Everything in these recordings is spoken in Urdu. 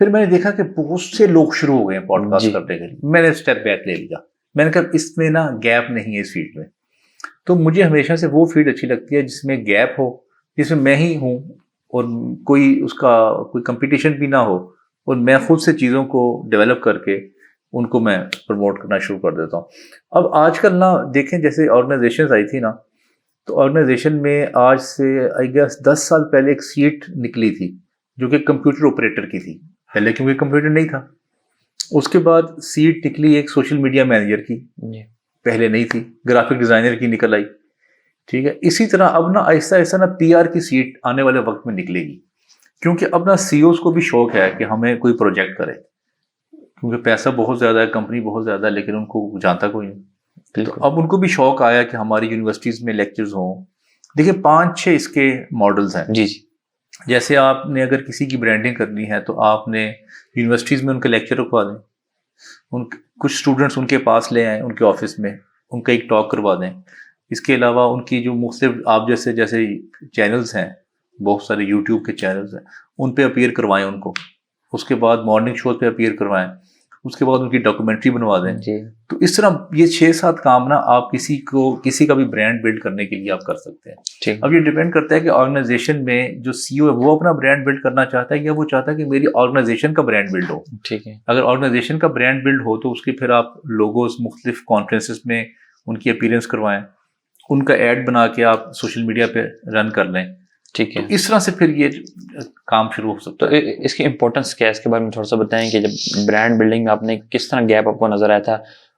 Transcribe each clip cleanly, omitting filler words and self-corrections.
پھر میں نے دیکھا کہ بہت سے لوگ شروع ہو گئے ہیں پوڈ جی کاسٹ کرنے کے لیے. میں نے اسٹیپ بیک لے لیا, میں نے کہا اس میں نا گیپ نہیں ہے اس فیلڈ میں. تو مجھے ہمیشہ سے وہ فیلڈ اچھی لگتی ہے جس میں گیپ ہو, جس میں ہی ہوں اور کوئی اس کا کوئی کمپٹیشن بھی نہ ہو, اور میں خود سے چیزوں کو ڈیولپ کر کے ان کو میں پروموٹ کرنا شروع کر دیتا ہوں. اب آج کل نا دیکھیں جیسے آرگنائزیشنز آئی تھی نا, تو آرگنائزیشن میں آج سے آئی گیس 10 سال پہلے ایک سیٹ نکلی تھی جو کہ کمپیوٹر آپریٹر کی تھی پہلے, کیونکہ کمپیوٹر نہیں تھا. اس کے بعد سیٹ نکلی ایک سوشل میڈیا مینیجر کی, پہلے نہیں تھی. گرافک ڈیزائنر کی نکل آئی, ٹھیک ہے. اسی طرح اب نا آہستہ آہستہ نا پی آر کی سیٹ آنے والے وقت میں نکلے گی, کیونکہ اب نا سی اوز کو بھی شوق ہے کہ ہمیں کوئی پروجیکٹ کرے, کیونکہ پیسہ بہت زیادہ ہے, کمپنی بہت زیادہ ہے, لیکن ان کو جانتا کوئی نہیں. تو اب ان کو بھی شوق آیا کہ ہماری یونیورسٹیز میں لیکچرز ہوں. دیکھیں 5-6 اس کے ماڈلز ہیں. جی جی. جیسے آپ نے اگر کسی کی برانڈنگ کرنی ہے تو آپ نے یونیورسٹیز میں ان کے لیکچر رکھوا دیں, کچھ اسٹوڈنٹس ان کے پاس لے آئیں ان کے آفس میں, ان کا ایک ٹاک کروا دیں. اس کے علاوہ ان کی جو مختلف آپ جیسے چینلز ہیں, بہت سارے یوٹیوب کے چینلز ہیں, ان پہ اپیئر کروائیں ان کو. اس کے بعد مارننگ شوز پہ اپیئر کروائیں. اس کے بعد ان کی ڈاکومنٹری بنوا دیں. تو اس طرح یہ 6-7 کام نا آپ کسی کا بھی برانڈ بلڈ کرنے کے لیے آپ کر سکتے ہیں. اب یہ ڈیپینڈ کرتا ہے کہ آرگنائزیشن میں جو سی او ہے وہ اپنا برانڈ بلڈ کرنا چاہتا ہے یا وہ چاہتا ہے کہ میری آرگنائزیشن کا برانڈ بلڈ ہو. ٹھیک ہے. اگر آرگنائزیشن کا برانڈ بلڈ ہو تو اس کے پھر آپ لوگوز مختلف کانفرنسز میں ان کی اپیرنس کروائیں, ان کا ایڈ بنا کے آپ سوشل میڈیا پہ رن کر لیں. ٹھیک ہے. اس طرح سے پھر یہ کام شروع ہو سکتا ہے. تو اس کی امپورٹنس کیا ہے, اس کے بارے میں تھوڑا سا بتائیں کہ جب برانڈ بلڈنگ میں آپ نے کس طرح گیپ آپ کو نظر آیا تھا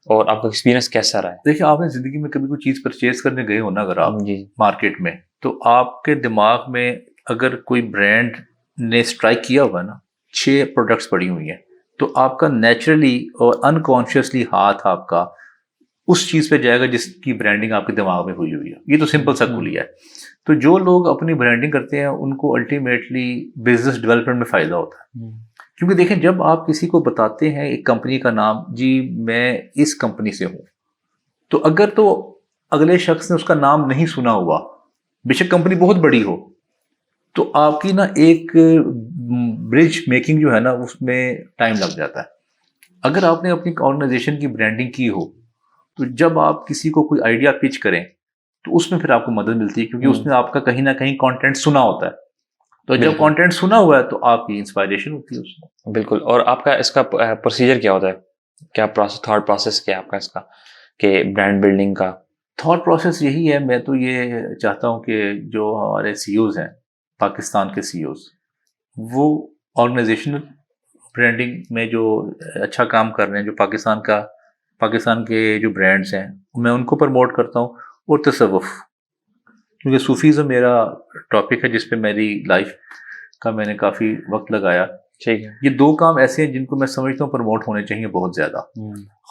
اور آپ کا ایکسپیرینس کیسا رہا ہے؟ دیکھیں آپ نے زندگی میں کبھی کوئی چیز پرچیز کرنے گئے ہو نا اگر آپ مارکیٹ میں, تو آپ کے دماغ میں اگر کوئی برانڈ نے اسٹرائک کیا ہوا نا, 6 پروڈکٹس پڑی ہوئی ہیں, تو آپ کا نیچرلی اور انکانشیسلی ہاتھ آپ کا اس چیز پہ جائے گا جس کی برانڈنگ آپ کے دماغ میں ہوئی ہے. یہ تو سمپل سا کلیہ ہے. تو جو لوگ اپنی برانڈنگ کرتے ہیں ان کو الٹیمیٹلی بزنس ڈیولپمنٹ میں فائدہ ہوتا ہے. کیونکہ دیکھیں جب آپ کسی کو بتاتے ہیں ایک کمپنی کا نام, جی میں اس کمپنی سے ہوں, تو اگر تو اگلے شخص نے اس کا نام نہیں سنا ہوا, بے شک کمپنی بہت بڑی ہو, تو آپ کی نا ایک برج میکنگ جو ہے نا اس میں ٹائم لگ جاتا ہے. اگر آپ نے اپنی آرگنائزیشن کی برانڈنگ کی ہو تو جب آپ کسی کو کوئی آئیڈیا پچ کریں تو اس میں پھر آپ کو مدد ملتی ہے, کیونکہ اس نے آپ کا کہیں نہ کہیں کانٹینٹ سنا ہوتا ہے. تو جب کانٹینٹ سنا ہوا ہے تو آپ کی انسپائریشن ہوتی ہے اس میں. بالکل. اور آپ کا اس کا پروسیجر کیا ہوتا ہے, کیا تھاٹ پروسیس کیا آپ کا اس کا کہ برانڈ بلڈنگ کا؟ تھاٹ پروسیس یہی ہے, میں تو یہ چاہتا ہوں کہ جو ہمارے سی اوز ہیں پاکستان کے سی اوز, وہ آرگنائزیشنل برانڈنگ میں جو اچھا کام کر رہے ہیں, جو پاکستان کے جو برانڈز ہیں میں ان کو پروموٹ کرتا ہوں. اور تصوف, کیونکہ صوفیزم میرا ٹاپک ہے جس پہ میری لائف کا میں نے کافی وقت لگایا. ٹھیک ہے. یہ 2 کام ایسے ہیں جن کو میں سمجھتا ہوں پروموٹ ہونے چاہیے بہت زیادہ.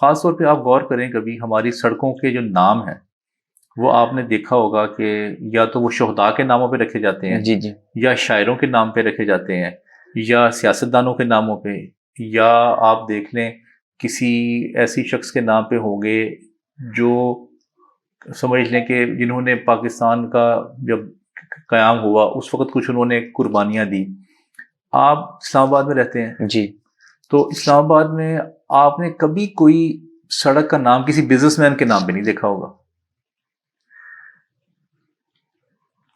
خاص طور پہ آپ غور کریں کبھی ہماری سڑکوں کے جو نام ہیں وہ آپ نے دیکھا ہوگا کہ یا تو وہ شہداء کے ناموں پہ رکھے جاتے ہیں, جی جی, یا شاعروں کے نام پہ رکھے جاتے ہیں, یا سیاستدانوں کے ناموں پہ, یا آپ دیکھ لیں کسی ایسی شخص کے نام پہ ہوں گے جو سمجھ لیں کہ جنہوں نے پاکستان کا جب قیام ہوا اس وقت کچھ انہوں نے قربانیاں دی. آپ اسلام آباد میں رہتے ہیں جی, تو اسلام آباد میں آپ نے کبھی کوئی سڑک کا نام کسی بزنس مین کے نام پہ نہیں دیکھا ہوگا.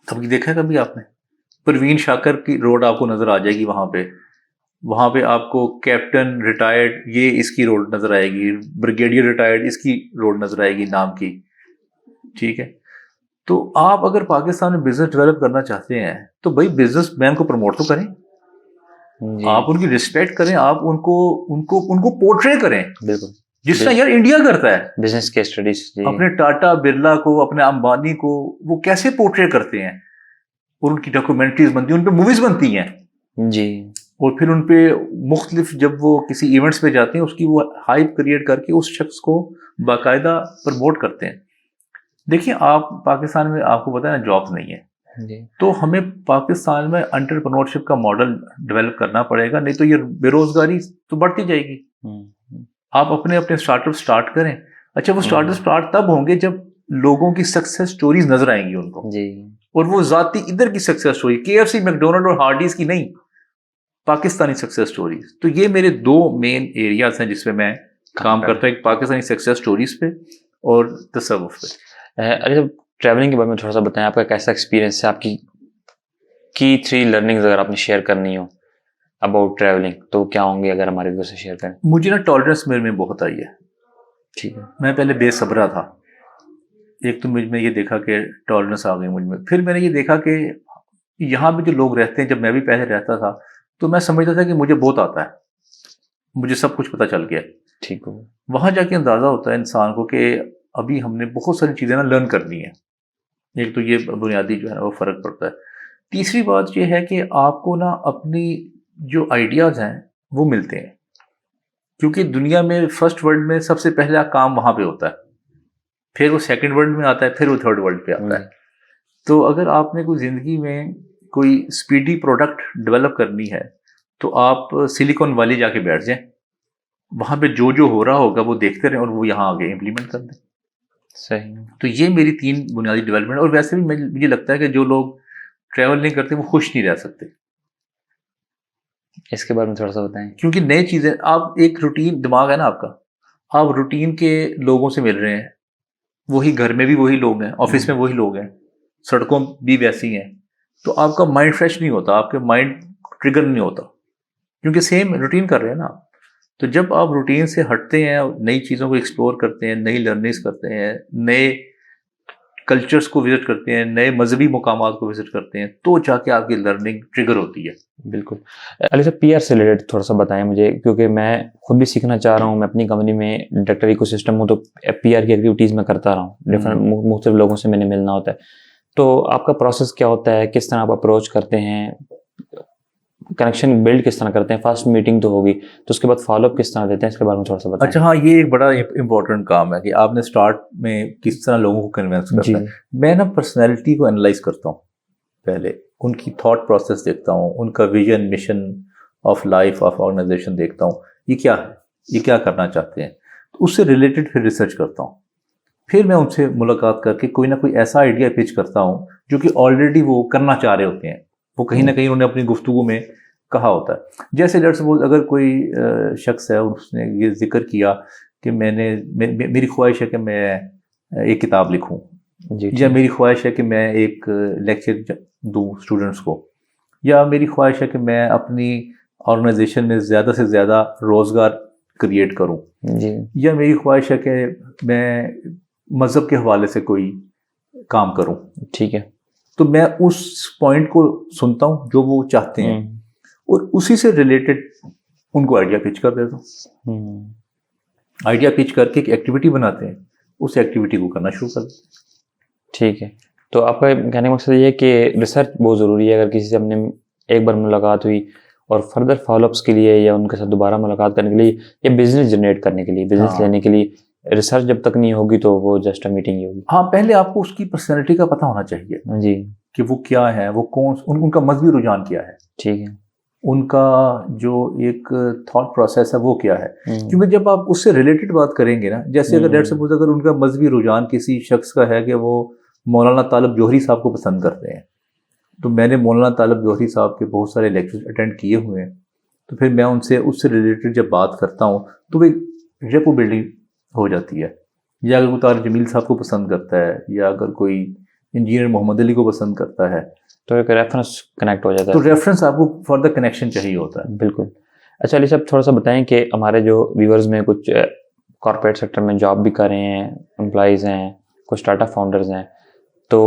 کبھی دیکھا ہے کبھی آپ نے؟ پروین شاکر کی روڈ آپ کو نظر آ جائے گی وہاں پہ آپ کو کیپٹن ریٹائرڈ یہ اس کی روڈ نظر آئے گی, بریگیڈیئر ریٹائرڈ اس کی روڈ نظر آئے گی نام کی. ٹھیک ہے. تو آپ اگر پاکستان میں بزنس ڈیولپ کرنا چاہتے ہیں تو بھائی بزنس مین کو پروموٹ تو کریں, آپ ان کی ریسپیکٹ کریں, آپ ان کو پورٹرے کریں. بالکل جس طرح یار انڈیا کرتا ہے بزنس کے اسٹڈیز, اپنے ٹاٹا برلا کو, اپنے امبانی کو وہ کیسے پورٹرے کرتے ہیں, اور ان کی ڈاکومنٹریز بنتی ہیں, ان پہ موویز بنتی ہیں. جی. اور پھر ان پہ مختلف جب وہ کسی ایونٹس پہ جاتے ہیں اس کی وہ ہائپ کریٹ کر کے اس شخص کو باقاعدہ پروموٹ کرتے ہیں. دیکھیں آپ پاکستان میں آپ کو پتہ ہے نا جابس نہیں ہے, تو ہمیں پاکستان میں انٹرپرنورشپ کا ماڈل ڈیولپ کرنا پڑے گا, نہیں تو یہ بے روزگاری تو بڑھتی جائے گی. آپ اپنے اسٹارٹ اپ اسٹارٹ کریں. اچھا وہ اسٹارٹ اپ اسٹارٹ تب ہوں گے جب لوگوں کی سکسیس سٹوریز نظر آئیں گی ان کو, اور وہ ذاتی ادھر کی سکسیس سٹوری, KFC میکڈونلڈ اور ہارڈیز کی نہیں, پاکستانی سکسیس سٹوریز. تو یہ میرے 2 مین ایریاز ہیں جس پہ میں کام کرتا ہوں, ایک پاکستانی سکسیس سٹوریز پہ اور تصوف پہ. علی صاحب ٹریولنگ کے بارے میں تھوڑا سا بتائیں, آپ کا کیسا ایکسپیرینس ہے, آپ کی 3 لرننگز اگر آپ نے شیئر کرنی ہو اباؤٹ ٹریولنگ تو کیا ہوں گے, اگر ہمارے ویور سے شیئر کریں. مجھے نا ٹالرنس میرے میں بہت آئی ہے. ٹھیک ہے. میں پہلے بے صبرا تھا. ایک تو مجھ میں یہ دیکھا کہ ٹالرنس آ گئی مجھ میں. پھر میں نے یہ دیکھا کہ یہاں پہ جو لوگ رہتے ہیں, جب میں بھی پہلے رہتا تھا تو میں سمجھتا تھا کہ مجھے بہت آتا ہے, مجھے سب کچھ پتہ چل گیا. ٹھیک ہو. وہاں جا کے اندازہ ہوتا ہے انسان کو کہ ابھی ہم نے بہت ساری چیزیں نا لرن کرنی ہے. ایک تو یہ بنیادی جو ہے وہ فرق پڑتا ہے. تیسری بات یہ ہے کہ آپ کو نا اپنی جو آئیڈیاز ہیں وہ ملتے ہیں, کیونکہ دنیا میں فرسٹ ورلڈ میں سب سے پہلا کام وہاں پہ ہوتا ہے, پھر وہ سیکنڈ ورلڈ میں آتا ہے, پھر وہ تھرڈ ورلڈ پہ آتا ہے. تو اگر آپ نے کوئی زندگی میں کوئی اسپیڈی پروڈکٹ ڈیولپ کرنی ہے تو آپ سلیکون ویلی جا کے بیٹھ جائیں, وہاں پہ جو ہو رہا ہوگا وہ دیکھتے رہیں اور وہ یہاں آگے امپلیمنٹ کر دیں. صحیح. تو یہ میری 3 بنیادی ڈیولپمنٹ. اور ویسے بھی مجھے لگتا ہے کہ جو لوگ ٹریول نہیں کرتے وہ خوش نہیں رہ سکتے. اس کے بارے میں تھوڑا سا بتائیں. کیونکہ نئی چیزیں, آپ ایک روٹین دماغ ہے نا آپ کا, آپ روٹین کے لوگوں سے مل رہے ہیں, وہی گھر میں بھی وہی لوگ ہیں, آفس میں وہی لوگ ہیں, سڑکوں بھی ویسی ہیں, تو آپ کا مائنڈ فریش نہیں ہوتا, آپ کے مائنڈ ٹریگر نہیں ہوتا, کیونکہ سیم روٹین کر رہے ہیں نا. تو جب آپ روٹین سے ہٹتے ہیں, نئی چیزوں کو ایکسپلور کرتے ہیں, نئی لرننگز کرتے ہیں, نئے کلچرز کو وزٹ کرتے ہیں, نئے مذہبی مقامات کو وزٹ کرتے ہیں, تو جا کے آپ کی لرننگ ٹریگر ہوتی ہے. بالکل. علی صاحب پی آر سے ریلیٹڈ تھوڑا سا بتائیں مجھے, کیونکہ میں خود بھی سیکھنا چاہ رہا ہوں. میں اپنی کمپنی میں ڈائریکٹر ایکو سسٹم ہوں, تو پی آر کی ایکٹیویٹیز میں کرتا رہا ہوں, ڈفرینٹ مختلف لوگوں سے میں نے ملنا ہوتا ہے. تو آپ کا پروسیس کیا ہوتا ہے, کس طرح آپ اپروچ کرتے ہیں, کنیکشن بلڈ کس طرح کرتے ہیں؟ فرسٹ میٹنگ تو ہوگی, تو اس کے بعد فالو اپ کس طرح دیتے ہیں, اس کے بارے میں تھوڑا سا بتائیں. اچھا ہاں, یہ ایک بڑا امپورٹنٹ کام ہے کہ آپ نے اسٹارٹ میں کس طرح لوگوں کو کنوینس کرنا ہے. میں نا پرسنالٹی کو انالائز کرتا ہوں, پہلے ان کی تھاٹ پروسیس دیکھتا ہوں, ان کا vision mission of life of organization دیکھتا ہوں, یہ کیا ہے, یہ کیا کرنا چاہتے ہیں, تو اس سے ریلیٹڈ پھر ریسرچ کرتا ہوں. پھر میں ان سے ملاقات کر کے کوئی نہ کوئی ایسا آئیڈیا پچ کرتا ہوں جو کہ آلریڈی وہ کرنا چاہ رہے ہوتے ہیں, وہ کہیں نہ کہیں انہوں نے اپنی گفتگو میں کہا ہوتا ہے. جیسے لیٹس سپوز اگر کوئی شخص ہے, اس نے یہ ذکر کیا کہ میری خواہش ہے کہ میں ایک کتاب لکھوں, یا میری خواہش ہے کہ میں ایک لیکچر دوں اسٹوڈنٹس کو, یا میری خواہش ہے کہ میں اپنی آرگنائزیشن میں زیادہ سے زیادہ روزگار کریٹ کروں, یا میری خواہش ہے کہ میں مذہب کے حوالے سے کوئی کام کروں. ٹھیک ہے. تو میں اس پوائنٹ کو سنتا ہوں جو وہ چاہتے ہیں, اور اسی سے ریلیٹڈ ان کو آئیڈیا پچ کر دیتا ہوں. آئیڈیا پچ کر کے ایک ایکٹیویٹی بناتے ہیں, اس ایکٹیویٹی کو کرنا شروع کر دیں. ٹھیک ہے. تو آپ کا کہنے کا مقصد یہ ہے کہ ریسرچ بہت ضروری ہے. اگر کسی سے ہم نے ایک بار ملاقات ہوئی اور فردر فالو اپس کے لیے, یا ان کے ساتھ دوبارہ ملاقات کرنے کے لیے, یا بزنس جنریٹ کرنے کے لیے, بزنس لینے کے لیے, ریسرچ جب تک نہیں ہوگی تو وہ جسٹ میٹنگ ہی ہوگی. ہاں, پہلے آپ کو اس کی پرسنالٹی کا پتہ ہونا چاہیے. جی. کہ وہ کیا ہے, وہ کون, ان کا مذہبی رجحان کیا ہے. ٹھیک ہے. ان کا جو ایک تھاٹ پروسیس ہے وہ کیا ہے. کیونکہ جب آپ اس سے ریلیٹڈ بات کریں گے نا, جیسے اگر لیٹس سپوز اگر ان کا مذہبی رجحان کسی شخص کا ہے کہ وہ مولانا طالب جوہری صاحب کو پسند کرتے ہیں, تو میں نے مولانا طالب جوہری صاحب کے بہت سارے لیکچر اٹینڈ کیے ہوئے ہیں, تو پھر میں ان سے اس سے ریلیٹڈ جب بات کرتا ہوں تو وہ ریپو بلڈنگ ہو جاتی ہے. یا اگر کوئی طارق جمیل صاحب کو پسند کرتا ہے, یا اگر کوئی انجینئر محمد علی کو پسند کرتا ہے, تو ایک ریفرنس کنیکٹ ہو جاتا ہے. تو ریفرنس آپ کو فردر کنیکشن چاہیے ہوتا ہے. بالکل. اچھا علی صاحب, تھوڑا سا بتائیں کہ ہمارے جو ویورز میں کچھ کارپوریٹ سیکٹر میں جاب بھی کر رہے ہیں, امپلائیز ہیں, کچھ اسٹارٹ اپ فاؤنڈرز ہیں, تو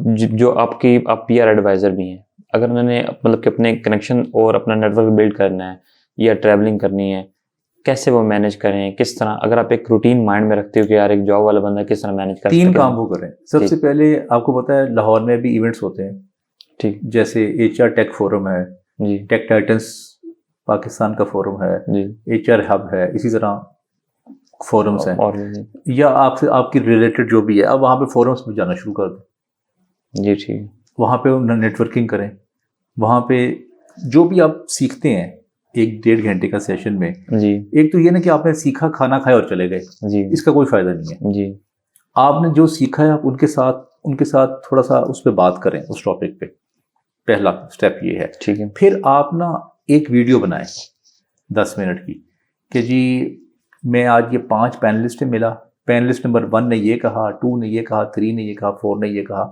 جو آپ پی آر ایڈوائزر بھی ہیں, اگر انہوں نے مطلب کہ اپنے کنیکشن اور اپنا نیٹ ورک بلڈ کرنا ہے یا ٹریولنگ کرنی ہے, کیسے وہ مینیج کریں, کس طرح, اگر آپ ایک روٹین مائنڈ میں رکھتے ہو کہ یار ایک جاب والا بندہ کس طرح مینیج کرتے ہیں؟ 3 کام وہ کریں. سب سے پہلے آپ کو پتہ ہے لاہور میں بھی ایونٹس ہوتے ہیں, ٹھیک, جیسے ایچ آر ٹیک فورم ہے, جی, ٹیک ٹائٹنس پاکستان کا فورم ہے, جی, ایچ آر ہب ہے, اسی طرح فورمس ہیں, اور یا آپ کی ریلیٹڈ جو بھی ہے, اب وہاں پہ فورمس میں جانا شروع کر دیں. جی ٹھیک. وہاں پہ نیٹ ورکنگ کریں. وہاں پہ جو بھی آپ سیکھتے ہیں 1-1.5 گھنٹے کا سیشن میں, جی, ایک تو یہ نا کہ آپ نے سیکھا, کھانا کھایا اور چلے گئے, جی, اس کا کوئی فائدہ نہیں ہے. جی, آپ نے جو سیکھا ہے آپ ان کے ساتھ تھوڑا سا اس پہ بات کریں, اس ٹاپک پہ. پہلا اسٹیپ یہ ہے. ٹھیک ہے. پھر آپ نا ایک ویڈیو بنائیں 10 منٹ کی کہ جی میں آج یہ 5 پینلسٹ ملا، پینلسٹ نمبر 1 نے یہ کہا، 2 نے یہ کہا، 3 نے یہ کہا، 4 نے یہ کہا،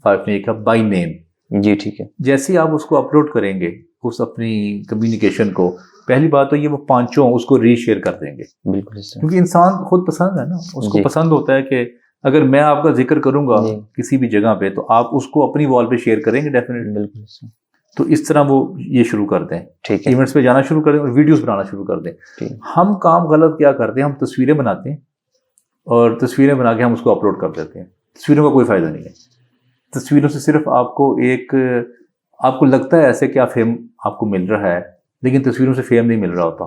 5 نے یہ کہا، بائی نیم. جی ٹھیک ہے. جیسے ہی آپ اس کو اپلوڈ کریں گے اس اپنی کمیونیکیشن کو، پہلی بات تو یہ وہ 5 اس کو ری شیئر کر دیں گے. بالکل کیونکہ انسان خود پسند ہے نا، اس کو جی. پسند ہوتا ہے کہ اگر میں آپ کا ذکر کروں گا جی. کسی بھی جگہ پہ تو آپ اس کو اپنی وال پہ شیئر کریں گے ڈیفینیٹلی. بالکل. تو اس طرح وہ یہ شروع کر دیں، ٹھیک ہے. ایونٹس پہ جانا شروع کر دیں اور ویڈیوز بنانا شروع کر دیں. ہم کام غلط کیا کرتے ہیں، ہم تصویریں بناتے ہیں اور تصویریں بنا کے ہم اس کو اپلوڈ کر دیتے ہیں. تصویروں کا کوئی فائدہ نہیں ہے. تصویروں سے صرف آپ کو لگتا ہے ایسے کہ فیم آپ کو مل رہا ہے، لیکن تصویروں سے فیم نہیں مل رہا ہوتا،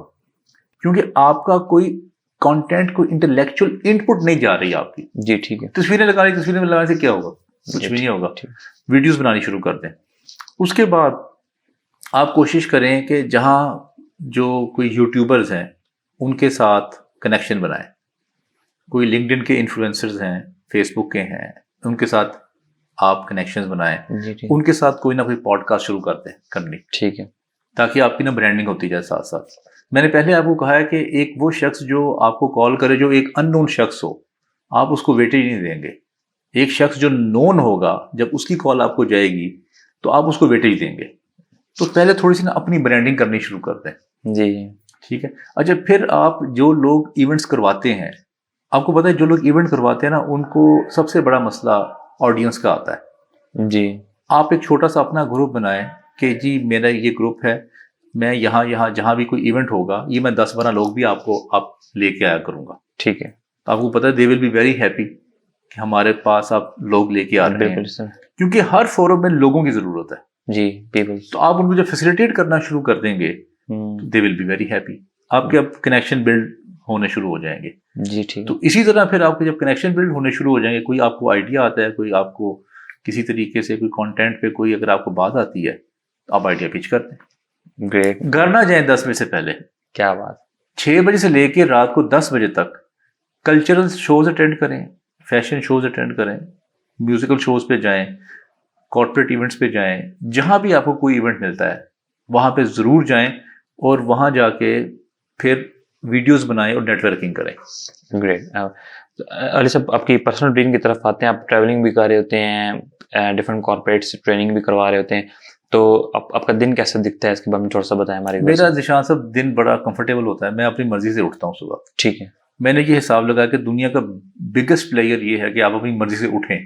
کیونکہ آپ کا کوئی کانٹینٹ، کوئی انٹلیکچوئل ان پٹ نہیں جا رہی آپ کی. جی ٹھیک ہے. تصویریں لگانے سے کیا ہوگا؟ کچھ بھی نہیں ہوگا. ویڈیوز بنانی شروع کر دیں. اس کے بعد آپ کوشش کریں کہ جہاں جو کوئی یوٹیوبرز ہیں ان کے ساتھ کنیکشن بنائیں. کوئی لنکڈ ان کے انفلوئنسرز ہیں، فیس بک کے ہیں، ان کے ساتھ آپ کنیکشنز بنائیں. ان کے ساتھ کوئی نہ کوئی پوڈ کاسٹ شروع کر دیں کرنی. ٹھیک ہے. تاکہ آپ کی نا برانڈنگ ہوتی جائے ساتھ ساتھ. میں نے پہلے آپ کو کہا ہے کہ ایک وہ شخص جو آپ کو کال کرے جو ایک ان نون شخص ہو، آپ اس کو ویٹیج نہیں دیں گے. ایک شخص جو نون ہوگا، جب اس کی کال آپ کو جائے گی تو آپ اس کو ویٹیج دیں گے. تو پہلے تھوڑی سی نا اپنی برانڈنگ کرنی شروع کر دیں. جی ٹھیک ہے. اچھا پھر آپ جو لوگ ایونٹس کرواتے ہیں، آپ کو پتہ ہے جو لوگ ایونٹ کرواتے ہیں نا ان کو سب سے بڑا مسئلہ آڈینس کا آتا ہے. جی. آپ ایک چھوٹا سا اپنا گروپ بنائیں کہ جی میرا یہ گروپ ہے، میں یہاں جہاں بھی کوئی ایونٹ ہوگا یہ میں 10-12 لوگ بھی آپ لے کے آیا کروں گا. ٹھیک ہے. تو آپ کو پتہ ہے دے ول بی ویری ہیپی کہ ہمارے پاس آپ لوگ لے کے آ رہے ہیں، کیونکہ ہر فورم میں لوگوں کی ضرورت ہے. جی پیپل. تو آپ ان کو جب فیسیلیٹیٹ کرنا شروع کر دیں گے دے ول بی ویری ہیپی. آپ کے اب کنیکشن بلڈ ہونے شروع ہو جائیں گے. جی ٹھیک. تو اسی طرح پھر آپ کے جب کنیکشن بلڈ ہونے شروع ہو جائیں گے، کوئی آپ کو آئیڈیا آتا ہے، کوئی آپ کو کسی طریقے سے کوئی کانٹینٹ پہ کوئی اگر آپ کو بات آتی ہے تو آپ آئیڈیا پچ کرتے ہیں. گریٹ. گھر نہ جائیں 10 بجے سے پہلے. کیا بات. 6 بجے سے لے کے رات کو 10 بجے تک کلچرل شوز اٹینڈ کریں، فیشن شوز اٹینڈ کریں، میوزیکل شوز پہ جائیں، کارپوریٹ ایونٹس پہ جائیں. جہاں بھی آپ کو کوئی ایونٹ ملتا ہے وہاں پہ ضرور جائیں اور وہاں جا کے پھر ویڈیوز بنائیں اور نیٹ ورکنگ کریں. گریٹ. علی صاحب آپ کی پرسنل روٹین کی طرف آتے ہیں. آپ ٹریولنگ بھی کر رہے ہوتے ہیں، ڈفرینٹ کارپوریٹس ٹریننگ بھی کروا رہے ہوتے ہیں، تو آپ کا دن کیسا دکھتا ہے اس کے بارے میں تھوڑا سا بتائیں ہمارے. میرا ذیشان صاحب دن بڑا کمفرٹیبل ہوتا ہے. میں اپنی مرضی سے اٹھتا ہوں صبح. ٹھیک ہے. میں نے یہ حساب لگایا کہ دنیا کا بگیسٹ پلیئر یہ ہے کہ آپ اپنی مرضی سے اٹھیں،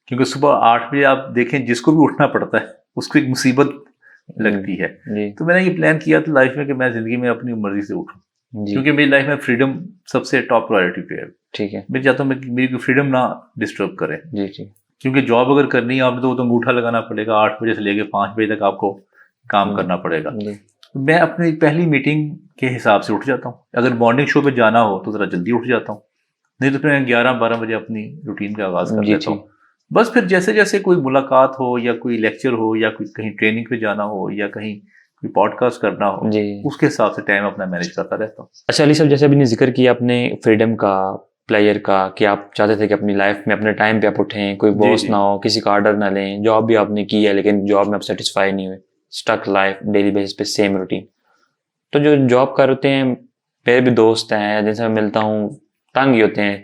کیونکہ صبح 8 بجے آپ دیکھیں جس کو بھی اٹھنا پڑتا ہے اس کو ایک مصیبت لگتی ہے. تو میں نے یہ پلان کیا تھا لائف میں کہ میں زندگی میں اپنی مرضی سے اٹھوں، کیونکہ میری لائف میں فریڈم سب سے ٹاپ پرائرٹی پہ ہے. ٹھیک ہے. میں چاہتا ہوں میری کوئی فریڈم نہ ڈسٹرب کرے. جی جی. کیونکہ جاب اگر کرنی ہے آپ نے تو وہ تو انگوٹھا لگانا پڑے گا. 8 بجے سے لے کے 5 بجے تک آپ کو کام کرنا پڑے گا. میں اپنی پہلی میٹنگ کے حساب سے اٹھ جاتا ہوں. اگر مارننگ شو پہ جانا ہو تو ذرا جلدی اٹھ جاتا ہوں، نہیں تو پھر میں 11-12 بجے اپنی روٹین کا آغاز کر دیتا ہوں. بس پھر جیسے جیسے کوئی ملاقات ہو یا کوئی لیکچر ہو یا کوئی کہیں ٹریننگ پہ جانا ہو یا کہیں کوئی پوڈ کاسٹ کرنا ہو، اس کے حساب سے ٹائم اپنا مینیج کرتا رہتا ہوں. اچھا علی صاحب، جیسے ابھی نے ذکر کیا اپنے فریڈم کا، پلیئر کا، کہ آپ چاہتے تھے کہ اپنی لائف میں اپنے ٹائم پہ آپ اٹھیں، کوئی باس نہ ہو، کسی کا آرڈر نہ لیں. جاب بھی آپ نے کی ہے لیکن جاب میں آپ سیٹسفائی نہیں ہوئے، اسٹک لائف ڈیلی بیسس پہ سیم روٹین. تو جو جاب کر ہوتے ہیں، میرے بھی دوست ہیں جن سے میں ملتا ہوں، تنگ ہی ہوتے ہیں،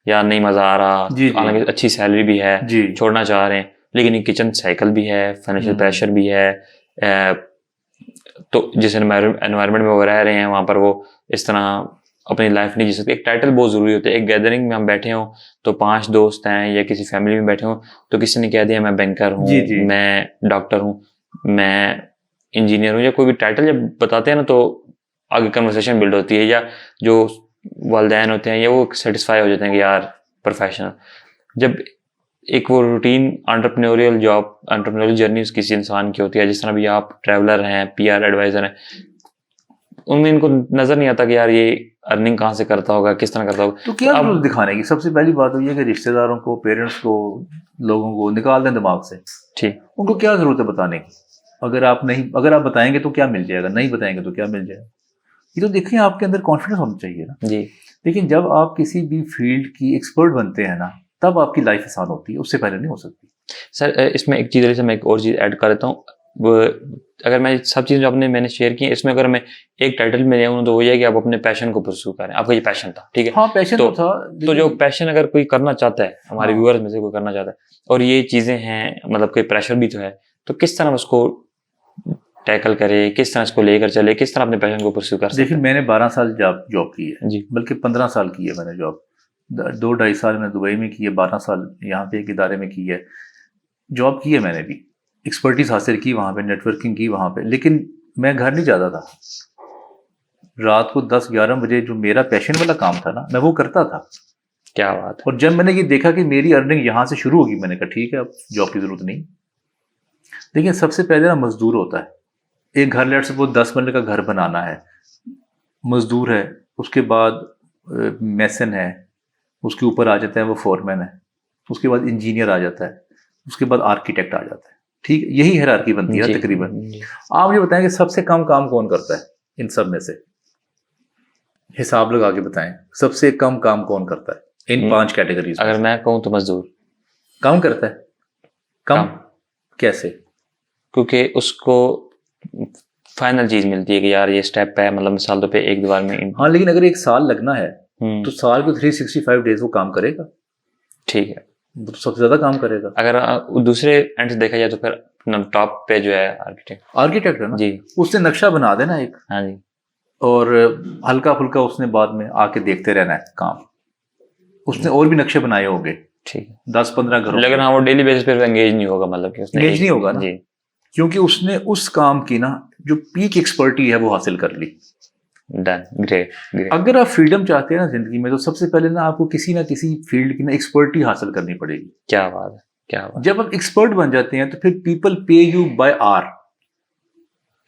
یا نہیں مزہ آ رہا، حالانکہ اچھی سیلری بھی ہے، چھوڑنا چاہ رہے ہیں، لیکن ایک کچن سائیکل بھی ہے، فائنینشیل پریشر بھی ہے. تو جس انوائرمنٹ میں وہ رہ رہے ہیں وہاں پر وہ اس طرح اپنی لائف نہیں جی سکتے. ایک ٹائٹل بہت ضروری ہوتا ہے. ایک گیدرنگ میں ہم بیٹھے ہوں تو 5 دوست ہیں یا کسی فیملی میں بیٹھے ہوں تو کسی نے کہہ دیا میں بینکر ہوں، میں ڈاکٹر ہوں، میں انجینئر ہوں، یا کوئی بھی ٹائٹل جب بتاتے ہیں نا تو آگے کنورسیشن بلڈ ہوتی ہے، یا جو والدین ہوتے ہیں یا وہ سیٹسفائی ہو جاتے ہیں کہ یار پروفیشنل. جب ایک وہ routine entrepreneurial job, entrepreneurial journey اس کسی انسان کی ہوتی ہے، جس طرح بھی آپ ٹریولر ہیں، پی آر ایڈوائزر ہیں، ان میں ان کو نظر نہیں آتا کہ یار یہ ارننگ کہاں سے کرتا ہوگا، کس طرح کرتا ہوگا. تو کیا ضرورت دکھانے کی؟ سب سے پہلی بات یہ ہے کہ رشتہ داروں کو، پیرنٹس کو، لوگوں کو نکال دیں دماغ سے. ٹھیک. ان کو کیا ضرورت ہے بتانے کی؟ اگر آپ بتائیں گے تو کیا مل جائے گا، نہیں بتائیں گے تو کیا مل جائے گا. یہ تو دیکھیں آپ کے اندر کانفیڈنس ہونا چاہیے نا. جی. لیکن جب آپ کسی بھی فیلڈ کی ایکسپرٹ بنتے ہیں نا تب آپ کی لائف آسان ہوتی ہے، اس سے پہلے نہیں ہو سکتی. سر اس میں ایک چیز میں ایک اور چیز ایڈ کر دیتا ہوں. اگر میں سب چیزیں جو میں نے شیئر کی اس میں اگر میں ایک ٹائٹل میں لیا ہوں تو وہ یہ ہے کہ آپ اپنے پیشن کو پرسو کریں. آپ کا یہ پیشن تھا, ٹھیک ہے, ہاں پیشن تو تھا. تو جو پیشن اگر کوئی کرنا چاہتا ہے, ہمارے ویورز میں سے کوئی کرنا چاہتا ہے اور یہ چیزیں ہیں, مطلب کہ پریشر بھی تو ہے, تو کس طرح اس کو ٹیکل کرے, کس طرح اس کو لے کر چلے, کس طرح اپنے پیشن کو پرسو کر سکتے ہیں؟ دیکھیں میں نے 12 سال جاب کی ہے جی, بلکہ 15 سال کی ہے میں نے جاب. 2-2.5 سال میں نے دبئی میں کی ہے, 12 سال یہاں پہ ایک ادارے میں کی ہے. جاب کی ہے میں نے بھی, ایکسپرٹیز حاصل کی وہاں پہ, نیٹ ورکنگ کی وہاں پہ, لیکن میں گھر نہیں جاتا تھا. رات کو 10-11 بجے جو میرا پیشن والا کام تھا نا میں وہ کرتا تھا. کیا بات ہے. اور جب میں نے یہ دیکھا کہ میری ارننگ یہاں سے شروع ہوگی, میں نے کہا ٹھیک ہے اب جاب کی ضرورت نہیں. لیکن سب سے پہلے نا مزدور ہوتا ہے. ایک گھر لیٹ سے وہ 10 مرلے کا گھر بنانا ہے, مزدور ہے, اس کے بعد میسن ہے, اس کے اوپر آ جاتا ہے وہ فورمین ہے, اس کے بعد انجینئر آ جاتا ہے, اس کے بعد آرکیٹیکٹ آ جاتا ہے. ٹھیک, یہی ہیرارکی بنتی ہے تقریباً. آپ مجھے بتائیں کہ سب سے کم کام کون کرتا ہے ان سب میں سے؟ حساب لگا کے بتائیں سب سے کم کام کون کرتا ہے ان 5 کیٹیگریز. اگر میں کہوں تو مزدور کم کرتا ہے. کم کیسے؟ کیونکہ اس کو فائنل چیز ملتی ہے کہ یار یہ سٹیپ ہے, مطلب مثال طور پہ ایک دیوار میں. ہاں لیکن اگر 1 سال لگنا ہے تو سال کو 365 ڈیز وہ کام کرے گا. ٹھیک ہے, وہ تو سب سے زیادہ کام کرے گا. اگر دوسرے اینڈ سے دیکھا جائے تو پھر ٹاپ پہ جو ہے آرکیٹیکٹ ہے نا جی, اس نے نقشہ بنا دینا ایک, ہاں جی, اور ہلکا پھلکا اس نے بعد میں آ کے دیکھتے رہنا ہے کام. اس نے اور بھی نقشے بنائے ہوں گے, ٹھیک ہے, 10-15 گھروں. لیکن ہاں وہ ڈیلی بیسس پہ انگیج نہیں ہوگا, مطلب کہ اس نے انگیج نہیں ہوگا نا جی, کیونکہ اس نے اس کام کی نا جو پیک ایکسپرٹی ہے وہ حاصل کر لی. Done, great. اگر آپ فریڈم چاہتے ہیں نا زندگی میں تو سب سے پہلے نا آپ کو کسی نہ کسی فیلڈ کی نا ایکسپرٹی حاصل کرنی پڑے گی. کیا بات ہے, کیا بات. جب آپ ایکسپرٹ بن جاتے ہیں تو پھر people pay you by are,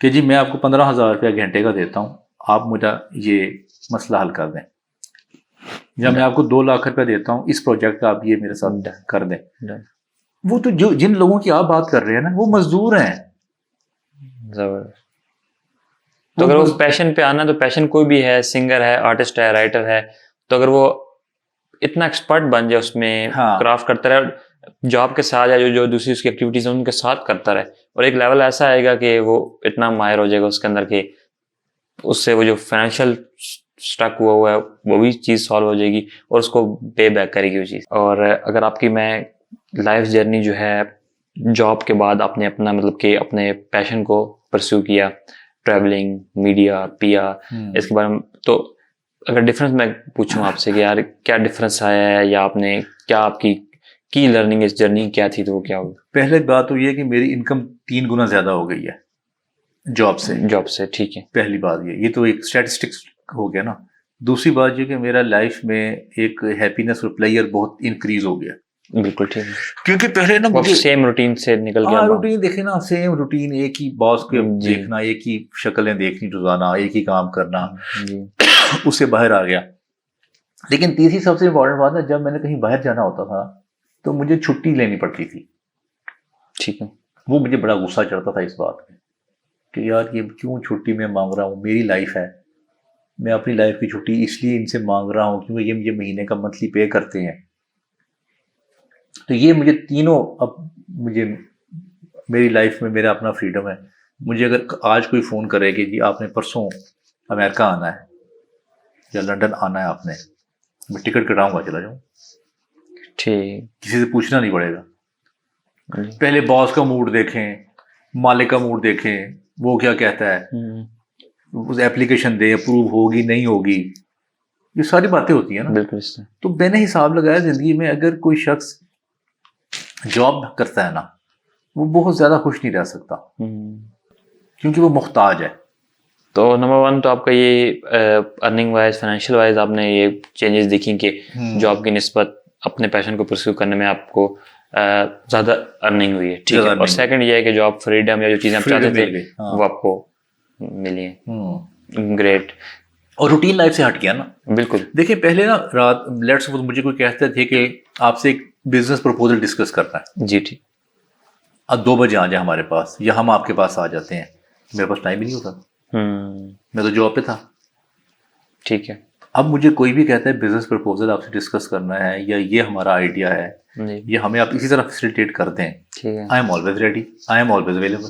کہ جی میں آپ کو 15,000 روپیہ گھنٹے کا دیتا ہوں, آپ مجھے یہ مسئلہ حل کر دیں, یا میں آپ کو 2 لاکھ روپیہ دیتا ہوں اس پروجیکٹ کا آپ یہ میرے ساتھ کر دیں. وہ تو جن لوگوں کی آپ بات کر رہے ہیں نا وہ مزدور ہیں. زبردست. تو اگر وہ پیشن پہ آنا, تو پیشن کوئی بھی ہے, سنگر ہے, آرٹسٹ ہے, رائٹر ہے, تو اگر وہ اتنا ایکسپرٹ بن جائے اس میں, کرافٹ کرتا رہے, جاب کے ساتھ یا جو دوسری اس کی ایکٹیویٹیز ہیں ان کے ساتھ کرتا رہے, اور ایک لیول ایسا آئے گا کہ وہ اتنا ماہر ہو جائے گا اس کے اندر کہ اس سے وہ جو فائنینشیل اسٹک ہوا ہے وہ بھی چیز سالو ہو جائے گی اور اس کو پے بیک کرے گی وہ چیز. اور اگر آپ کی میں لائف جرنی جو ہے جاب کے بعد آپ نے اپنا مطلب کہ اپنے پیشن کو پرسیو کیا, ٹریولنگ, میڈیا, پی آر, اس کے بارے میں, تو اگر ڈفرینس میں پوچھوں آپ سے کہ یار کیا ڈفرینس آیا ہے, یا آپ نے کیا آپ کی لرننگ اس جرنی کیا تھی, تو وہ کیا ہوگی؟ پہلے بات تو یہ کہ میری انکم 3 گنا زیادہ ہو گئی ہے جاب سے. ٹھیک ہے, پہلی بات یہ تو ایک اسٹیٹسٹکس ہو گیا نا. دوسری بات یہ کہ میرا لائف میں ایک ہیپینس اور پلیئر بہت انکریز ہو گیا. بالکل ٹھیک ہے, کیونکہ پہلے نا مجھے سیم روٹین سے نکل گیا. روٹین دیکھے نا, سیم روٹین, ایک ہی باس کو دیکھنا, ایک ہی شکلیں دیکھنی روزانہ, ایک ہی کام کرنا, اس سے باہر آ گیا. لیکن تیسری سب سے امپورٹنٹ بات ہے, جب میں نے کہیں باہر جانا ہوتا تھا تو مجھے چھٹی لینی پڑتی تھی. ٹھیک ہے, وہ مجھے بڑا غصہ چڑھتا تھا اس بات میں کہ یار یہ کیوں چھٹی میں مانگ رہا ہوں, میری لائف ہے, میں اپنی لائف کی چھٹی اس لیے ان سے مانگ رہا ہوں کیونکہ یہ مجھے مہینے کا منتھلی پے کرتے ہیں. تو یہ مجھے تینوں, اب مجھے میری لائف میں میرا اپنا فریڈم ہے. مجھے اگر آج کوئی فون کرے کہ جی آپ نے پرسوں امریکہ آنا ہے یا لنڈن آنا ہے, آپ نے, میں ٹکٹ کٹاؤں گا, چلا جاؤں. ٹھیک, کسی سے پوچھنا نہیں پڑے گا. پہلے باس کا موڈ دیکھیں, مالک کا موڈ دیکھیں, وہ کیا کہتا ہے, اس ایپلیکیشن دے, اپروو ہوگی نہیں ہوگی, یہ ساری باتیں ہوتی ہیں نا. بالکل. تو میں نے حساب لگایا زندگی میں اگر کوئی شخص جاب کرتا ہے نا وہ بہت زیادہ خوش نہیں رہ سکتا کیونکہ وہ محتاج ہے. تو نمبر 1 تو آپ کا یہ ارننگ وائز, فائنینشیل وائز آپ نے یہ چینجز دیکھی کہ جاب کی نسبت اپنے پیشن کو پرسیو کرنے میں آپ کو زیادہ ارننگ ہوئی ہے. ٹھیک ہے, اور سیکنڈ یہ ہے کہ جو آپ فریڈم یا جو چیزیں آپ چاہتے تھے وہ آپ کو ملی ہیں. گریٹ. اور روٹین لائف سے ہٹ گیا نا. بالکل. دیکھیں پہلے نا رات لیٹس سپوز مجھے کوئی کہتے تھے کہ آپ سے ایک بزنس پرپوزل ڈسکس کرنا ہے. جی ٹھیک. اب 2 بجے آ جائیں ہمارے پاس, یا ہم آپ کے پاس آ جاتے ہیں, میرے پاس ٹائم ہی نہیں ہوتا, میں تو جاب پہ تھا. ٹھیک ہے. اب مجھے کوئی بھی کہتا ہے بزنس پرپوزل آپ سے ڈسکس کرنا ہے, یا یہ ہمارا آئیڈیا ہے, یہ ہمیں آپ اسی طرح فیسیلیٹیٹ کر دیں, I am always ready, I am always available.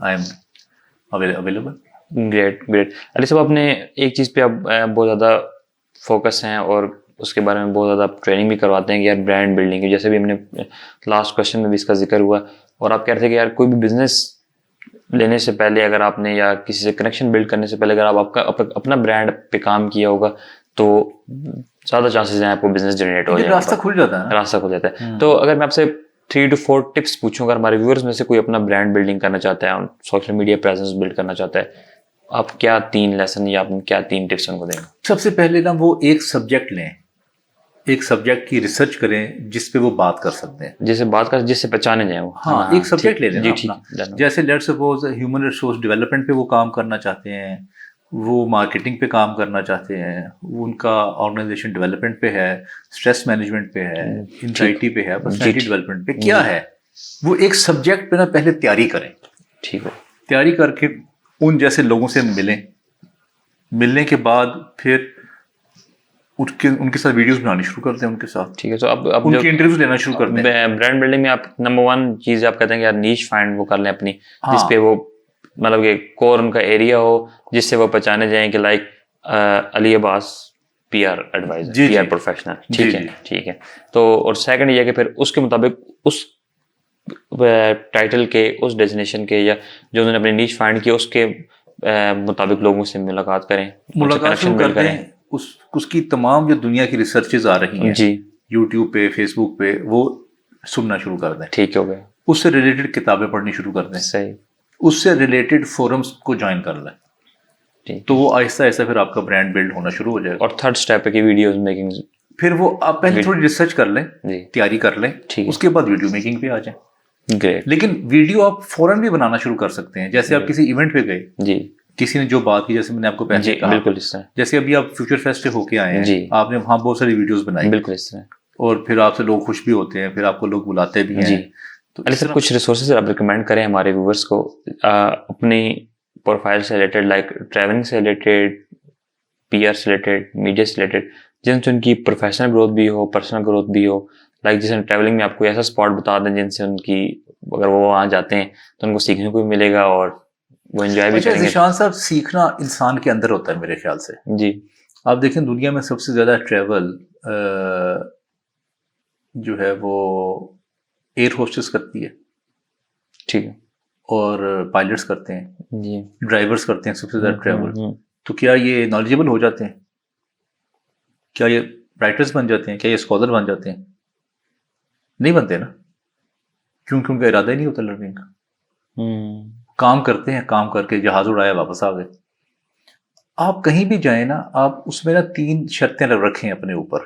I am available. Great great. Ali صاحب آپ نے ایک چیز پہ آپ بہت زیادہ فوکس ہیں اور اس کے بارے میں بہت زیادہ ٹریننگ بھی کرواتے ہیں کہ یار برانڈ بلڈنگ کی, جیسے بھی ہم نے لاسٹ کوشچن میں بھی اس کا ذکر ہوا, اور آپ کہہ رہے تھے کہ یار کوئی بھی بزنس لینے سے پہلے اگر آپ نے یا کسی سے کنیکشن بلڈ کرنے سے پہلے اگر آپ کا اپنا برانڈ پہ کام کیا ہوگا تو زیادہ چانسز ہیں آپ کو بزنس جنریٹ ہو جائے, راستہ کھل جاتا ہے, راستہ کھل جاتا ہے. تو اگر میں آپ سے 3 to 4 ٹپس پوچھوں, اگر ہمارے ویورز میں سے کوئی اپنا برانڈ بلڈنگ کرنا چاہتا ہے, سوشل میڈیا پریزنس بلڈ کرنا چاہتا ہے, آپ کیا 3 لیسن یا آپ کیا 3 ٹپس ان کو دیں گے؟ سب سے پہلے نا وہ ایک سبجیکٹ لیں, ایک سبجیکٹ کی ریسرچ کریں جس پہ وہ بات کر سکتے ہیں, جس سے بات کر, جس سے پہچانے جائیں وہ. ہاں ایک سبجیکٹ لے لیں جی نا اپنا. جیسے let suppose human resource development پہ وہ کام کرنا چاہتے ہیں, وہ مارکیٹنگ پہ کام کرنا چاہتے ہیں, وہ ان کا آرگنائزیشن ڈیولپمنٹ پہ ہے, اسٹریس مینجمنٹ پہ ہے, انزائٹی پہ ہے, پرسنالٹی ڈیولپمنٹ پہ کیا ہے, وہ ایک سبجیکٹ پہ نا پہلے تیاری کریں. ٹھیک ہے, تیاری کر کے ان جیسے لوگوں سے ملیں, ملنے کے بعد پھر ان کے ساتھ ویڈیوز بنانی شروع کرتے ہیں ان کے ساتھ. ٹھیک ہے. تو اب ان کی انٹرویوز لینا شروع کرتے ہیں. برانڈ بلڈنگ میں آپ نمبر 1 چیز آپ کہتے ہیں کہ یار نیش فائنڈ وہ کر لیں اپنی, جس پہ وہ مطلب کہ کور ان کا ایریا ہو, جس سے وہ پہچانے جائیں کہ like Ali Abbas P R adviser, P R professional. ٹھیک ہے, ٹھیک ہے. تو اور سیکنڈ یہ کہ پھر اس کے مطابق اس ٹائٹل کے, اس ڈیزنیشن کے, یا جو انہوں نے اپنی نیش فائنڈ کی اس کے مطابق لوگوں سے ملاقات کریں, ملاقات شروع کرتے ہیں. اس کی تمام جو دنیا کی ریسرچز آ رہی ہیں جی یوٹیوب پہ, فیس بک پہ, وہ سننا شروع کر دیں. ٹھیک ہو گیا. اس سے ریلیٹڈ کتابیں پڑھنی شروع کر دیں. صحیح. اس سے ریلیٹڈ فورمز کو جوائن کر لیں, تو وہ آہستہ آہستہ پھر آپ کا برانڈ بلڈ ہونا شروع ہو جائے گا. اور تھرڈ اسٹیپ ہے کہ ویڈیوز میکنگ, پھر وہ آپ پہلے تھوڑی ریسرچ کر لیں, تیاری کر لیں, اس کے بعد ویڈیو میکنگ پہ آ جائیں. گریٹ. لیکن ویڈیو آپ فوراً بھی بنانا شروع کر سکتے ہیں. جیسے آپ کسی ایونٹ پہ گئے, جی, کسی نے جو بات کی, جیسے میں نے آپ کو پہلے کہا, بالکل اس طرح, جیسے ابھی آپ فیوچر فیسٹ سے ہو کے آئے ہیں, آپ نے وہاں بہت ساری ویڈیوز بنائی, بالکل اس طرح, اور پھر آپ سے لوگ خوش بھی ہوتے ہیں, پھر آپ کو لوگ بلاتے بھی ہیں. تو علی صاحب کچھ ریسورسز آپ ریکمینڈ کریں ہمارے ویورس کو اپنی پروفائل سے ریلیٹڈ, لائک ٹریولنگ سے ریلیٹڈ, پی آر سے ریلیٹڈ, میڈیا سے ریلیٹڈ, جن سے ان کی پروفیشنل گروتھ بھی ہو, پرسنل گروتھ بھی ہو. لائک جیسے ٹریولنگ میں آپ کو ایسا اسپاٹ بتا دیں جن سے ان کی, اگر وہ وہاں جاتے ہیں تو ان کو سیکھنے کو بھی ملے گا اور وہ انجوائے بھی کریں گے. ذیشان صاحب, سیکھنا انسان کے اندر ہوتا ہے میرے خیال سے. جی, آپ دیکھیں دنیا میں سب سے زیادہ ٹریول جو ہے وہ ایئر ہوسٹس کرتی ہے. ٹھیک ہے. اور پائلٹس کرتے ہیں, جی, ڈرائیورس کرتے ہیں سب سے زیادہ ٹریول. تو کیا یہ نالجیبل ہو جاتے ہیں؟ کیا یہ رائٹرس بن جاتے ہیں؟ کیا یہ اسکالر بن جاتے ہیں؟ نہیں بنتے نا, کیونکہ ان کا ارادہ ہی نہیں ہوتا لرننگ کا. کام کرتے ہیں, کام کر کے جہاز اڑایا واپس آ گئے. آپ کہیں بھی جائیں نا, آپ اس میں نا 3 شرطیں رکھیں اپنے اوپر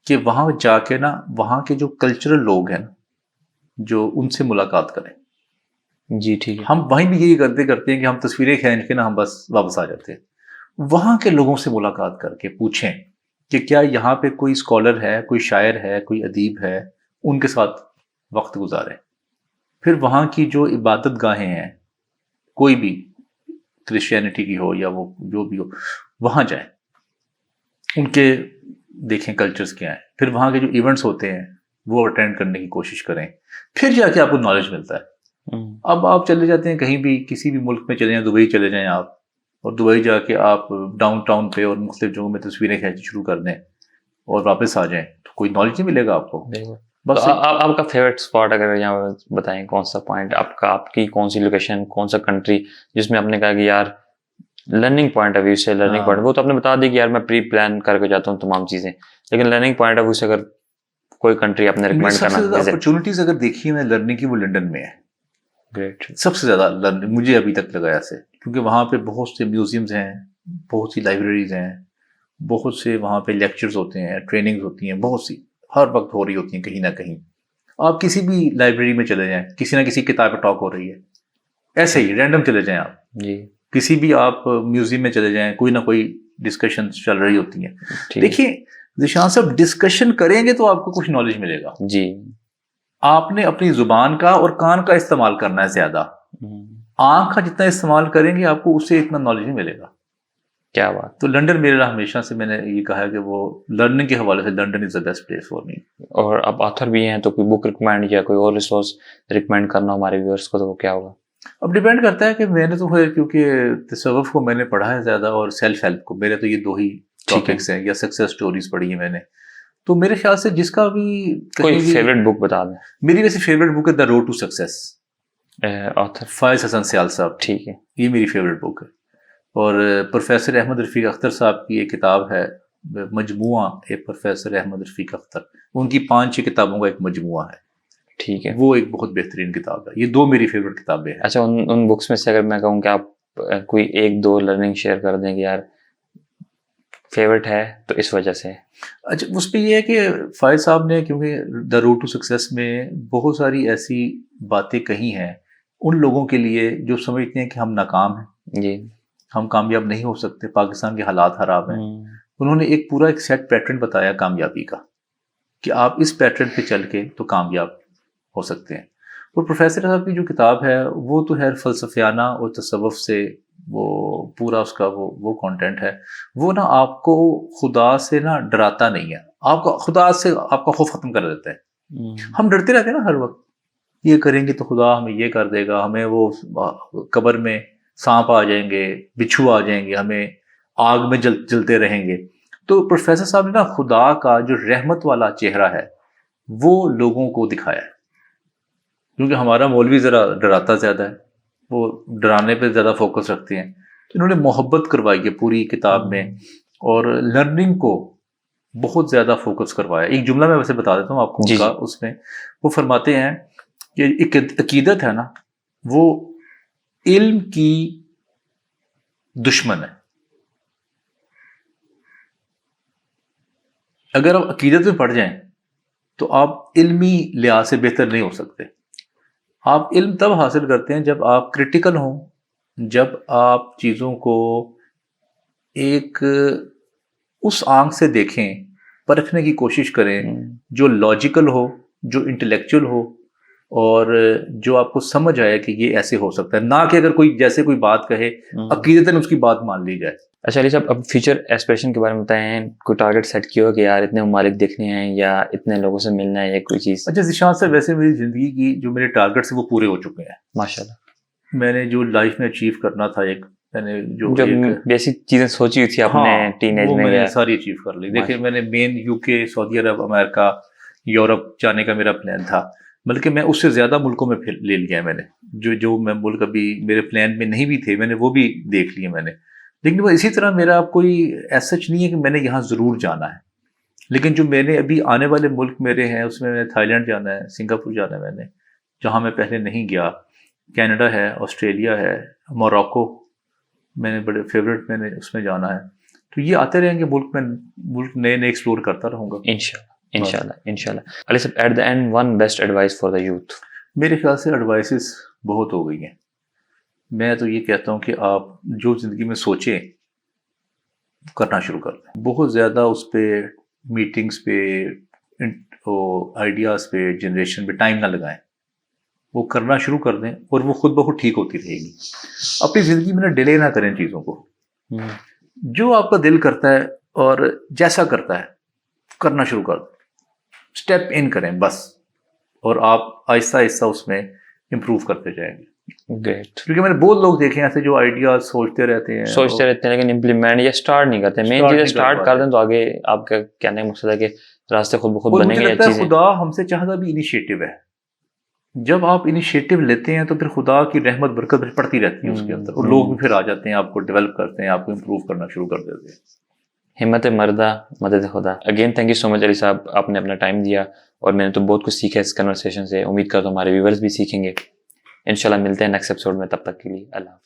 کہ وہاں جا کے نا وہاں کے جو کلچرل لوگ ہیں جو ان سے ملاقات کریں. جی, ٹھیک ہے. ہم وہیں بھی یہی کرتے ہیں کہ ہم تصویریں کھینچ کے نا ہم بس واپس آ جاتے ہیں. وہاں کے لوگوں سے ملاقات کر کے پوچھیں کہ کیا یہاں پہ کوئی اسکالر ہے, کوئی شاعر ہے, کوئی ادیب ہے, ان کے ساتھ وقت گزاریں. پھر وہاں کی جو عبادت گاہیں ہیں, کوئی بھی کرسچینٹی کی ہو یا وہ جو بھی ہو, وہاں جائیں, ان کے دیکھیں کلچرز کیا ہیں. پھر وہاں کے جو ایونٹس ہوتے ہیں وہ اٹینڈ کرنے کی کوشش کریں, پھر جا کے آپ کو نالج ملتا ہے. اب آپ چلے جاتے ہیں کہیں بھی, کسی بھی ملک میں چلے جائیں, دبئی چلے جائیں آپ, اور دبئی جا کے آپ ڈاؤن ٹاؤن پہ اور مختلف جگہوں میں تصویریں کھینچنی شروع کر دیں اور واپس آ جائیں, تو کوئی نالج نہیں ملے گا آپ کو. بس آپ کا فیوریٹ اسپاٹ اگر یہاں بتائیں, کون سا پوائنٹ آپ کی کون سی لوکیشن, کون سا کنٹری جس میں آپ نے کہا کہ یار لرننگ پوائنٹ آف ویو سے, لرننگ پوائنٹ, وہ تو آپ نے بتا دی کہ یار میں پری پلان کر کے جاتا ہوں تمام چیزیں, لیکن لرننگ پوائنٹ آف ویو سے اگر کوئی کنٹری آپ نے ریکمینڈ کرنا. سب سے زیادہ اپرچونیٹیز اگر دیکھی میں لرننگ کی, وہ لنڈن میں ہے. گریٹ. سب سے زیادہ لرننگ مجھے ابھی تک لگا ایسے, کیونکہ وہاں پہ بہت سے میوزیمز ہیں, بہت سی لائبریریز ہیں, بہت سے وہاں پہ لیکچرز ہوتے ہیں, ٹریننگز ہوتی ہیں, بہت سی ہر وقت ہو رہی ہوتی ہیں کہیں نہ کہیں. آپ کسی بھی لائبریری میں چلے جائیں, کسی نہ کسی کتاب پہ ٹاک ہو رہی ہے, ایسے ہی رینڈم چلے جائیں آپ. جی, کسی بھی آپ میوزیم میں چلے جائیں, کوئی نہ کوئی ڈسکشن چل رہی ہوتی ہیں. دیکھیے ذیشان صاحب, ڈسکشن کریں گے تو آپ کو کچھ نالج ملے گا. جی, آپ نے اپنی زبان کا اور کان کا استعمال کرنا ہے زیادہ. آنکھ کا جتنا استعمال کریں گے آپ کو اس سے اتنا نالج نہیں ملے گا. کیا بات. تو لنڈن میرے لیے ہمیشہ سے میں نے یہ کہا ہے کہ وہ لرننگ کے حوالے سے London is the best place for me. اور آپ آتھر بھی ہیں تو کوئی بک ریکمینڈ یا کوئی اور ریسورس ریکمینڈ کرنا ہمارے ویورس کو تو وہ کیا ہوگا؟ اب ڈیپینڈ کرتا ہے کہ میں نے تو کیونکہ تصوف کو میں نے پڑھا ہے زیادہ اور سیلف ہیلپ کو، میرے تو یہ دو ہی ٹاپکس ہیں، یا سکسیس سٹوریز پڑھی ہیں میں نے. تو میرے خیال سے جس کا بھی کوئی فیوریٹ بک بتا دیں. میری ویسے فیوریٹ بک ہے the road to success, author Faiz Hassan سیال صاحب. ٹھیک ہے، یہ میری فیوریٹ بک ہے. اور پروفیسر احمد رفیق اختر صاحب کی ایک کتاب ہے مجموعہ پروفیسر احمد رفیق اختر، ان کی 5-6 کتابوں کا ایک مجموعہ ہے. ٹھیک ہے، وہ ایک بہت بہترین کتاب ہے. یہ دو میری فیوریٹ کتابیں ہیں. اچھا ان بکس میں سے اگر میں کہوں کہ آپ کوئی 1-2 لرننگ شیئر کر دیں کہ یار فیوریٹ ہے تو اس وجہ سے. اچھا اس پہ یہ ہے کہ فائز صاحب نے کیونکہ دا روڈ ٹو سکسیس میں بہت ساری ایسی باتیں کہی ہیں ان لوگوں کے لیے جو سمجھتے ہیں کہ ہم ناکام ہیں، جی، ہم کامیاب نہیں ہو سکتے، پاکستان کے حالات خراب ہیں. انہوں نے ایک پورا ایک سیٹ پیٹرن بتایا کامیابی کا کہ آپ اس پیٹرن پہ چل کے تو کامیاب ہو سکتے ہیں. اور پروفیسر صاحب کی جو کتاب ہے وہ تو ہے فلسفیانہ اور تصوف سے وہ پورا اس کا وہ کانٹینٹ ہے. وہ نا آپ کو خدا سے نا ڈراتا نہیں ہے، آپ کا خدا سے آپ کا خوف ختم کر دیتا ہے. ہم ڈرتے رہتے ہیں نا ہر وقت، یہ کریں گے تو خدا ہمیں یہ کر دے گا، ہمیں وہ قبر میں سانپ آ جائیں گے، بچھو آ جائیں گے، ہمیں آگ میں جلتے رہیں گے. تو پروفیسر صاحب نے نا خدا کا جو رحمت والا چہرہ ہے وہ لوگوں کو دکھایا ہے. کیونکہ ہمارا مولوی ذرا ڈراتا زیادہ ہے، وہ ڈرانے پہ زیادہ فوکس رکھتے ہیں. تو انہوں نے محبت کروائی ہے پوری کتاب میں، اور لرننگ کو بہت زیادہ فوکس کروایا. ایک جملہ میں ویسے بتا دیتا ہوں آپ کو ان کا. اس میں وہ فرماتے ہیں کہ ایک عقیدت ہے نا وہ علم کی دشمن ہے. اگر آپ عقیدت میں پڑ جائیں تو آپ علمی لحاظ سے بہتر نہیں ہو سکتے. آپ علم تب حاصل کرتے ہیں جب آپ کرٹیکل ہوں، جب آپ چیزوں کو ایک اس آنکھ سے دیکھیں، پرکھنے کی کوشش کریں جو لاجیکل ہو، جو انٹلیکچوئل ہو، اور جو آپ کو سمجھ آئے کہ یہ ایسے ہو سکتا ہے، نہ کہ اگر کوئی جیسے کوئی بات کہے عقیدتاً اس کی بات مان لی جائے. اچھا علی صاحب، اب فیوچر ایسپریشن کے بارے میں بتائیں. کوئی ٹارگیٹ سیٹ کیا ہو کہ یار اتنے ممالک دیکھنے ہیں یا اتنے لوگوں سے ملنا ہے یا کوئی چیز؟ اچھا ذیشان صاحب، ویسے میری زندگی کی جو میرے ٹارگیٹس ہیں وہ پورے ہو چکے ہیں ماشاءاللہ. میں نے جو لائف میں اچیو کرنا تھا، میں نے جو بیسک چیزیں سوچی ہوئی تھی اپنے ٹین ایج میں، نے ساری اچیو کر لی. دیکھیں میں نے مین UK، سعودی عرب، امریکہ، یورپ جانے کا میرا پلان تھا، بلکہ میں اس سے زیادہ ملکوں میں پھر لے لیا ہے میں نے. جو میں ملک ابھی میرے پلان میں نہیں بھی تھے میں نے وہ بھی دیکھ لیے میں نے. لیکن وہ اسی طرح میرا کوئی ایسا نہیں ہے کہ میں نے یہاں ضرور جانا ہے. لیکن جو میں نے ابھی آنے والے ملک میرے ہیں اس میں نے تھائی لینڈ جانا ہے، سنگاپور جانا ہے میں نے، جہاں میں پہلے نہیں گیا. کینیڈا ہے، آسٹریلیا ہے، موراکو میں نے بڑے فیوریٹ، میں نے اس میں جانا ہے. تو یہ آتے رہیں گے ملک نئے نئے ایکسپلور کرتا رہوں گا انشاءاللہ. Ali Sahib, at the end one best advice for the youth. میرے خیال سے ایڈوائسز بہت ہو گئی ہیں. میں تو یہ کہتا ہوں کہ آپ جو زندگی میں سوچیں کرنا شروع کر دیں. بہت زیادہ اس پہ میٹنگز پہ، آئیڈیاز پہ، جنریشن پہ ٹائم نہ لگائیں. وہ کرنا شروع کر دیں اور وہ خود بخود ٹھیک ہوتی رہے گی. اپنی زندگی میں ڈیلے نہ کریں چیزوں کو. جو آپ کا دل کرتا ہے اور جیسا کرتا ہے کرنا شروع کر دیں. اسٹیپ ان کریں بس، اور آپ آہستہ آہستہ اس میں امپروو کرتے جائیں گے. گریٹ. کیونکہ میں نے بہت لوگ دیکھے ہیں ایسے جو آئیڈیاز سوچتے رہتے ہیں لیکن امپلیمنٹ یا اسٹارٹ نہیں کرتے. مین چیز اسٹارٹ کر دیں تو آگے آپ کا کہنے کا مقصد ہے کہ راستے خود بخود بنیں گے. خدا ہم سے چاہتا بھی انیشیٹو ہے. جب آپ انیشیٹو لیتے ہیں تو پھر خدا کی رحمت برکت پڑتی رہتی ہے اس کے اندر، اور لوگ بھی پھر آ جاتے ہیں، آپ کو ڈیولپ کرتے ہیں، آپ کو امپروو کرنا شروع کر دیتے ہیں. ہمت مردہ مدد خدا. اگین تھینک یو سو مچ علی صاحب، آپ نے اپنا ٹائم دیا اور میں نے تو بہت کچھ سیکھا اس کنورسیشن سے. امید کرتا ہوں ہمارے ویورز بھی سیکھیں گے. انشاءاللہ ملتے ہیں نیکسٹ ایپیسوڈ میں، تب تک کے لیے اللہ حافظ.